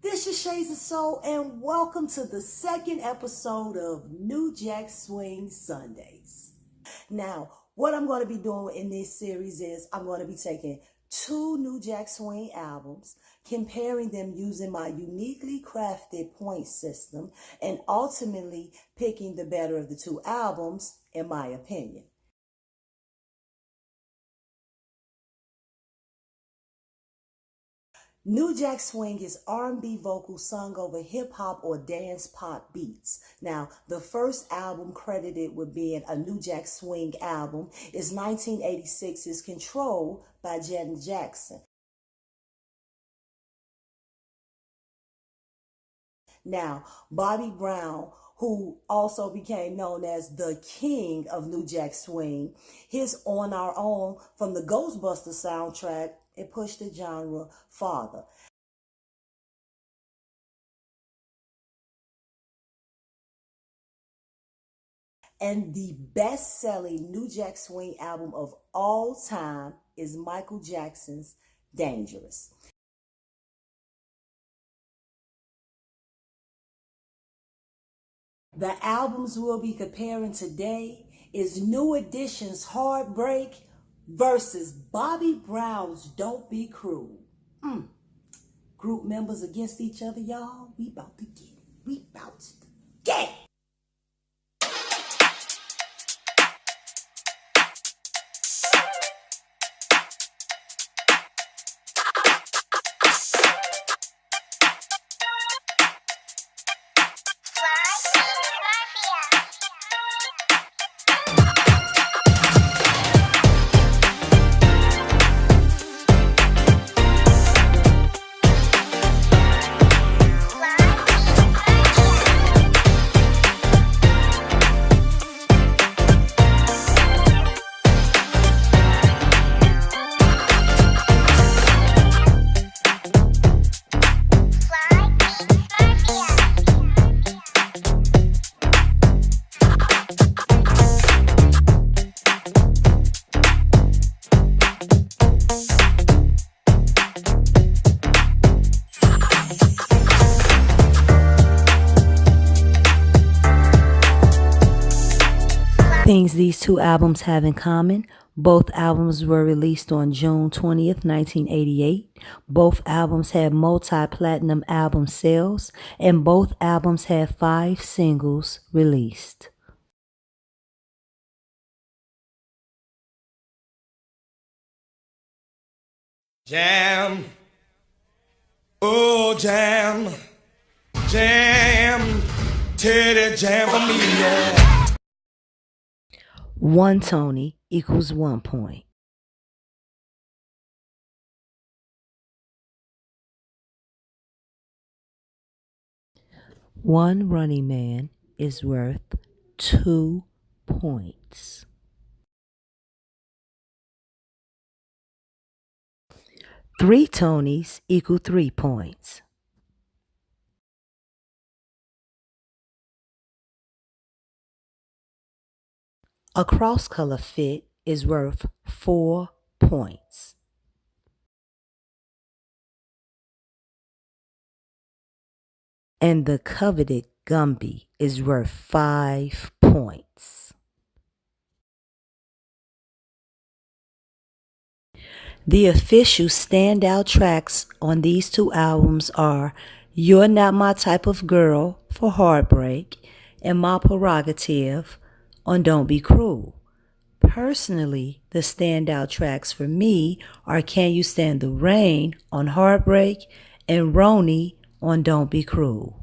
This is Shades of Soul, and welcome to the second episode of NewJack Swing Sundays. Now, what I'm going to be doing in this series is I'm going to be taking two NewJack Swing albums, comparing them using my uniquely crafted point system, and ultimately picking the better of the two albums, in my opinion. NewJack Swing is R&B vocals sung over hip-hop or dance pop beats. Now, the first album credited with being a NewJack Swing album is 1986's Control by Janet Jackson. Now, Bobby Brown, who also became known as the king of NewJack Swing, his On Our Own from the Ghostbusters soundtrack, it pushed the genre farther. And the best-selling NewJack Swing album of all time is Michael Jackson's Dangerous. The albums we'll be comparing today is New Edition's Heartbreak versus Bobby Brown's Don't Be Cruel. Group members against each other, y'all. We about to get it. We about to get it. Things these two albums have in common: both albums were released on June 20th, 1988. Both albums had multi-platinum album sales, and both albums had 5 singles released. Jam, oh jam, jam, Teddy jam for me, yeah. 1 Tony equals 1 point. One Running Man is worth 2 points. Three Tonys equal 3 points. A cross-color fit is worth 4 points. And the coveted Gumby is worth 5 points. The official standout tracks on these two albums are You're Not My Type of Girl for Heartbreak and My Prerogative on Don't Be Cruel. Personally, the standout tracks for me are Can You Stand the Rain on Heartbreak and Roni on Don't Be Cruel.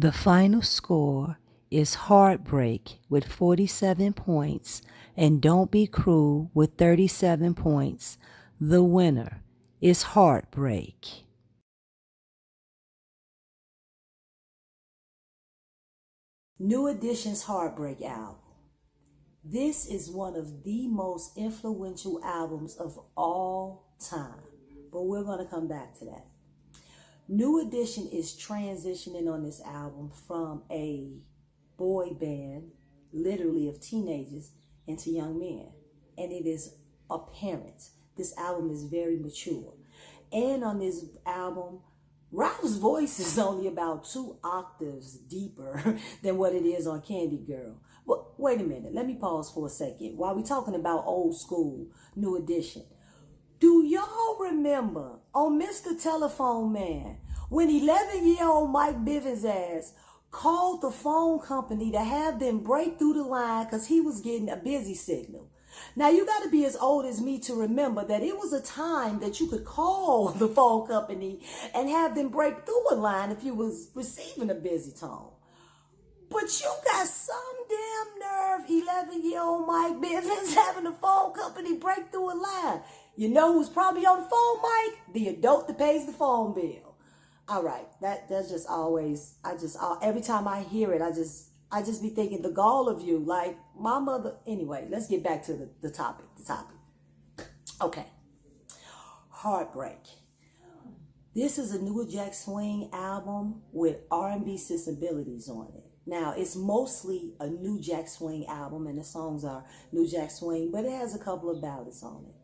The final score is Heartbreak with 47 points and Don't Be Cruel with 37 points. The winner is Heartbreak. New Edition's Heartbreak album. This is one of the most influential albums of all time, but we're going to come back to that. New Edition is transitioning on this album from a boy band, literally of teenagers, into young men. And it is apparent. This album is very mature. And on this album, Ralph's voice is only about 2 octaves deeper than what it is on Candy Girl. But wait a minute, let me pause for a second. While we're talking about old school, New Edition, do y'all remember on Mr. Telephone Man when 11-year-old Mike Bivens' ass called the phone company to have them break through the line because he was getting a busy signal? Now, you got to be as old as me to remember that it was a time that you could call the phone company and have them break through a line if you was receiving a busy tone. But you got some damn nerve, 11-year-old Mike Bivens, having the phone company break through a line. You know who's probably on the phone, Mike? The adult that pays the phone bill. All right, that's just always, every time I hear it, I just be thinking the gall of you, like my mother. Anyway, let's get back to the topic. Okay. Heartbreak. This is a NewJack Swing album with R&B sensibilities on it. Now, it's mostly a NewJack Swing album, and the songs are NewJack Swing, but it has a couple of ballads on it.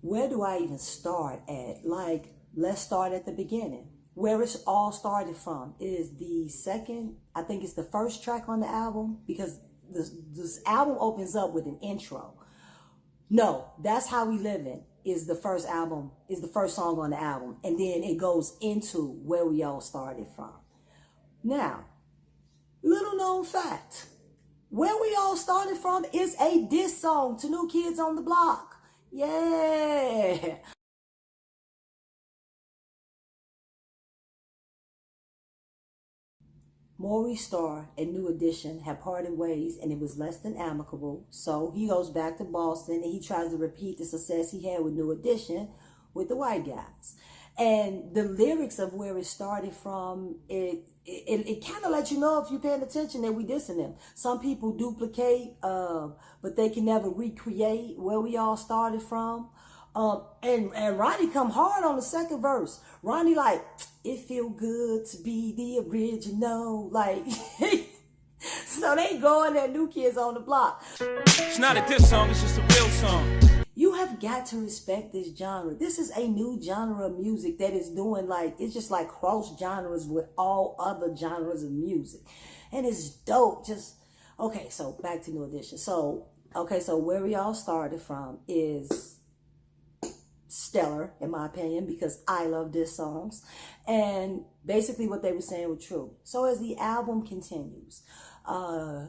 Where do I even start at? Like, let's start at the beginning. Where it's all started from is I think it's the first track on the album, because this album opens up with an intro. No, That's How We Livin' is the first song on the album. And then it goes into where we all started from. Now, little known fact, where we all started from is a diss song to New Kids on the Block. Yeah. Maurice Starr and New Edition have parted ways, and it was less than amicable. So he goes back to Boston and he tries to repeat the success he had with New Edition with the white guys. And the lyrics of where it started from, it kind of lets you know, if you're paying attention, that we dissing them. Some people duplicate, but they can never recreate where we all started from. And Ronnie come hard on the second verse. Ronnie like, it feel good to be the original. Like, so they going at New Kids on the Block. It's not a diss song, it's just a real song. You have got to respect this genre. This is a new genre of music that is doing, like, it's just like cross genres with all other genres of music. And it's dope. Okay, so back to New Edition. So where we all started from is stellar, in my opinion, because I love diss songs. And basically what they were saying was true. So as the album continues,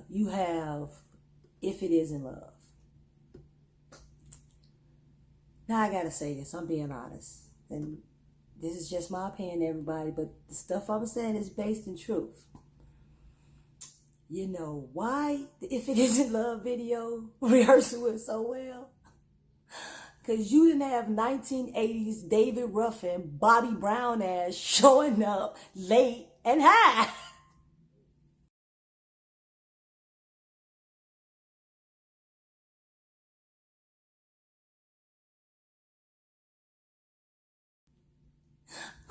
you have If It Isn't Love. Now I gotta say this, I'm being honest. And this is just my opinion, everybody, but the stuff I'm saying is based in truth. You know why the If It Isn't Love video rehearsal went so well? Because you didn't have 1980s David Ruffin, Bobby Brown ass showing up late and high.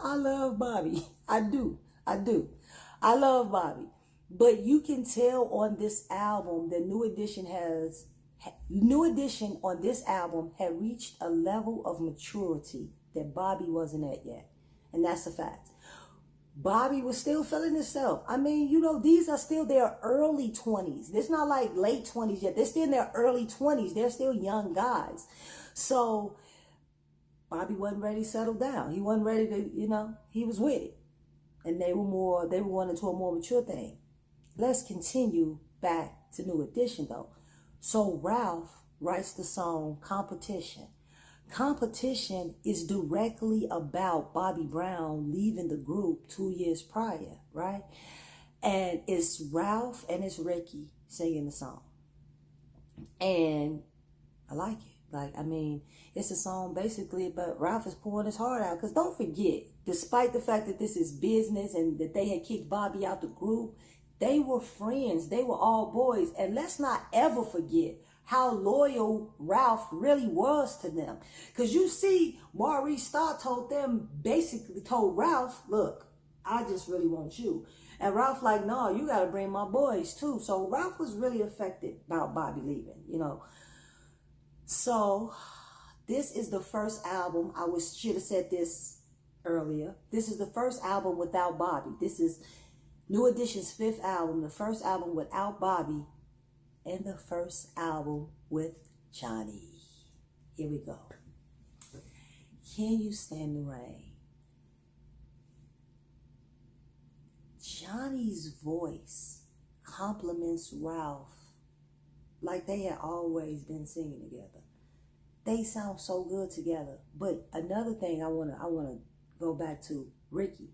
I love Bobby. I do. I love Bobby. But you can tell on this album that New Edition on this album had reached a level of maturity that Bobby wasn't at yet. And that's a fact. Bobby was still feeling himself. I mean, you know, these are still their early 20s. It's not like late 20s yet. They're still in their early 20s. They're still young guys. So Bobby wasn't ready to settle down. He wasn't ready to, he was with it. And they were going into a more mature thing. Let's continue back to New Edition though. So Ralph writes the song Competition. Competition is directly about Bobby Brown leaving the group 2 years prior, right? And it's Ralph and it's Ricky singing the song. And I like it. Like, I mean, it's a song basically, but Ralph is pouring his heart out. Because don't forget, despite the fact that this is business and that they had kicked Bobby out the group, they were friends. They were all boys. And let's not ever forget how loyal Ralph really was to them. Because you see, Maurice Starr basically told Ralph, look, I just really want you. And Ralph like, no, you got to bring my boys too. So Ralph was really affected about Bobby leaving, you know. So this is the first album. Should have said this earlier. This is the first album without Bobby. This is New Edition's 5th album, the first album without Bobby, and the first album with Johnny. Here we go. Can You Stand the Rain? Johnny's voice compliments Ralph like they had always been singing together. They sound so good together. But another thing I wanna go back to Ricky.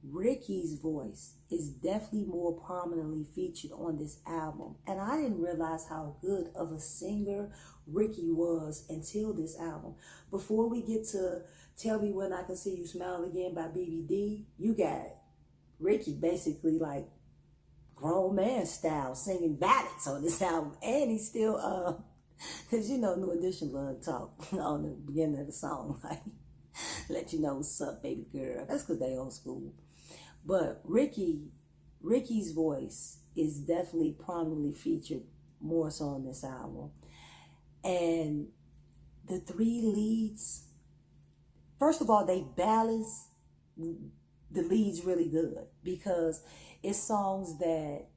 Ricky's voice is definitely more prominently featured on this album. And I didn't realize how good of a singer Ricky was until this album. Before we get to Tell Me When I Can See You Smile Again by BBD, you got Ricky basically like grown man style singing ballads on this album. And he's still, because you know New Edition love to talk on the beginning of the song, like, let you know what's up, baby girl. That's because they old school. But Ricky's voice is definitely prominently featured more so on this album. And the 3 leads, first of all, they balance the leads really good because it's songs that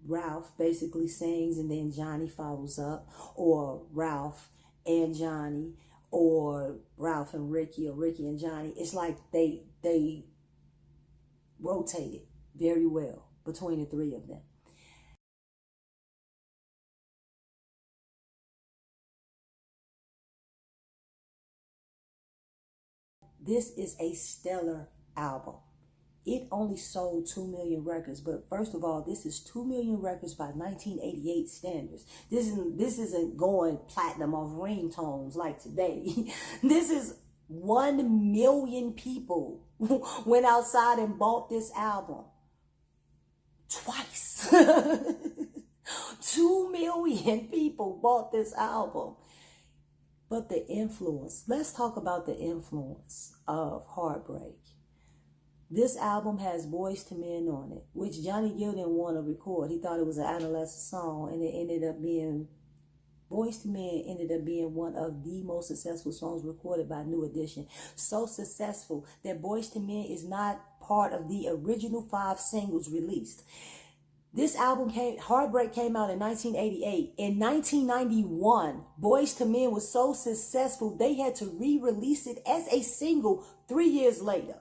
Ralph basically sings and then Johnny follows up, or Ralph and Johnny, or Ralph and Ricky, or Ricky and Johnny. It's like they rotated very well between the 3 of them. This is a stellar album. It only sold 2 million records, but first of all, this is 2 million records by 1988 standards. This isn't going platinum off ringtones like today. This is 1 million people went outside and bought this album twice. 2 million people bought this album. But the influence, let's talk about the influence of Heartbreak. This album has Boys to Men on it, which Johnny Gill didn't want to record. He thought it was an adolescent song, and it ended up being, Boys to Men ended up being one of the most successful songs recorded by New Edition. So successful that Boys to Men is not part of the original 5 singles released. This album Heartbreak came out in 1988. In 1991, Boys to Men was so successful, they had to re-release it as a single 3 years later.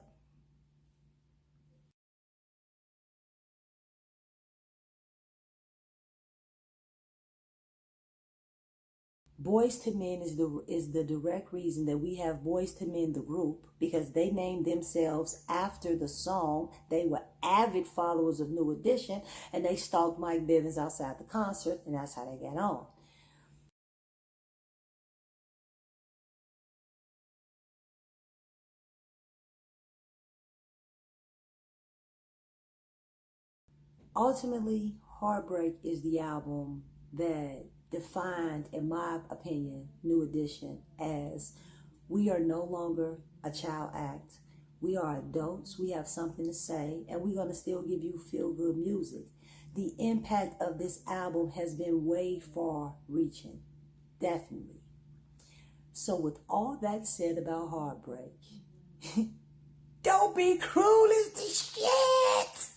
Boys to Men is the direct reason that we have Boys to Men, the group, because they named themselves after the song. They were avid followers of New Edition, and they stalked Mike Bivins outside the concert, and that's how they got on. Ultimately, Heartbreak is the album that defined, in my opinion, New Edition as we are no longer a child act. We are adults. We have something to say, and we're going to still give you feel-good music. The impact of this album has been way far-reaching, definitely. So with all that said about Heartbreak, Don't Be Cruel is the shit!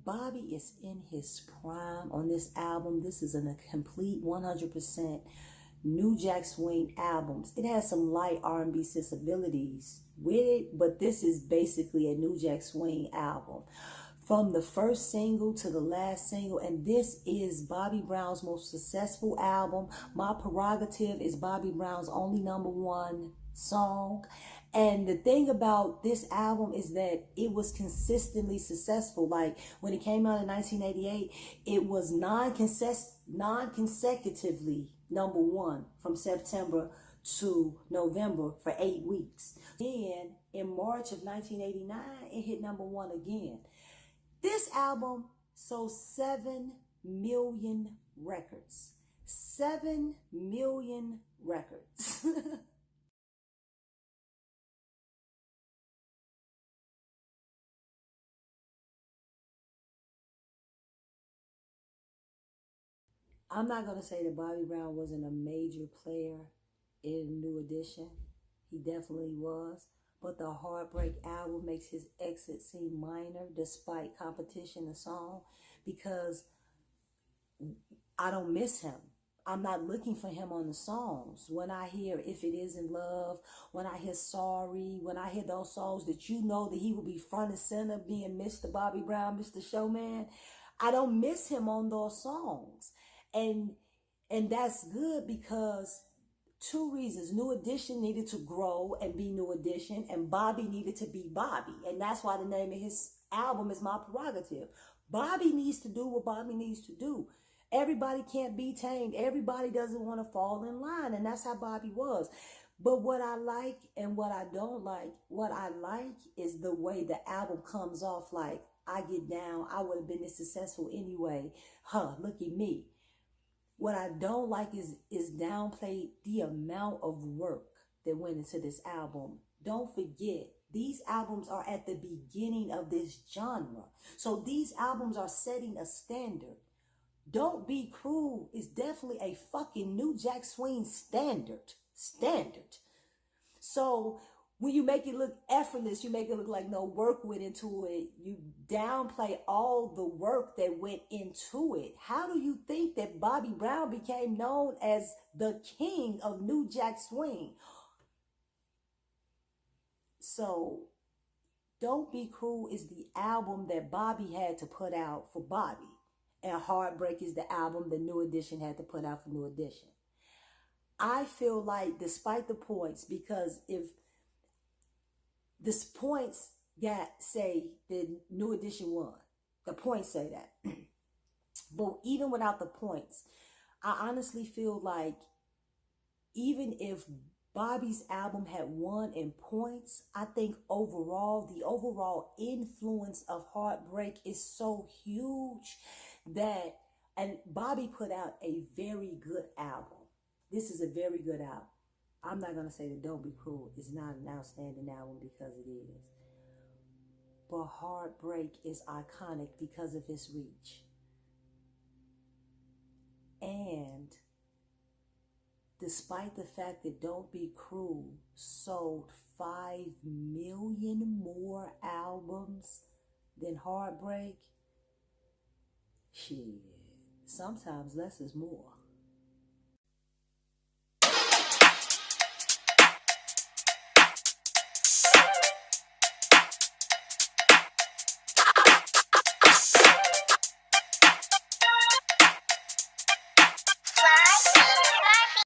Bobby is in his prime on this album. This is a complete 100% NewJack Swing album. It has some light R&B sensibilities with it, but this is basically a NewJack Swing album. from the first single to the last single, and this is Bobby Brown's most successful album. My Prerogative is Bobby Brown's only #1 song. And the thing about this album is that it was consistently successful. Like when it came out in 1988, it was non-consecutively #1 from September to November for 8 weeks. Then in March of 1989, it hit #1 again. This album sold 7 million records. 7 million records. I'm not going to say that Bobby Brown wasn't a major player in New Edition. He definitely was. But the Heartbreak album makes his exit seem minor despite competition and song, because I don't miss him. I'm not looking for him on the songs. When I hear If It Isn't Love, when I hear Sorry, when I hear those songs that you know that he will be front and center being Mr. Bobby Brown, Mr. Showman, I don't miss him on those songs. And that's good because 2 reasons. New Edition needed to grow and be New Edition, and Bobby needed to be Bobby. And that's why the name of his album is My Prerogative. Bobby needs to do what Bobby needs to do. Everybody can't be tamed. Everybody doesn't want to fall in line, and that's how Bobby was. But what I like and what I don't like, what I like is the way the album comes off like, I get down, I would have been this successful anyway. Look at me. What I don't like is downplay the amount of work that went into this album. Don't forget, these albums are at the beginning of this genre. So these albums are setting a standard. Don't Be Cruel is definitely a fucking NewJack Swing standard. So when you make it look effortless, you make it look like no work went into it. You downplay all the work that went into it. How do you think that Bobby Brown became known as the king of NewJack Swing? So Don't Be Cruel is the album that Bobby had to put out for Bobby. And Heartbreak is the album that New Edition had to put out for New Edition. I feel like despite the points, because if the points say that New Edition won, the points say that. But even without the points, I honestly feel like even if Bobby's album had won in points, I think overall, the overall influence of Heartbreak is so huge that, and Bobby put out a very good album. This is a very good album. I'm not going to say that Don't Be Cruel is not an outstanding album, because it is. But Heartbreak is iconic because of its reach. And despite the fact that Don't Be Cruel sold 5 million more albums than Heartbreak, shit, sometimes less is more.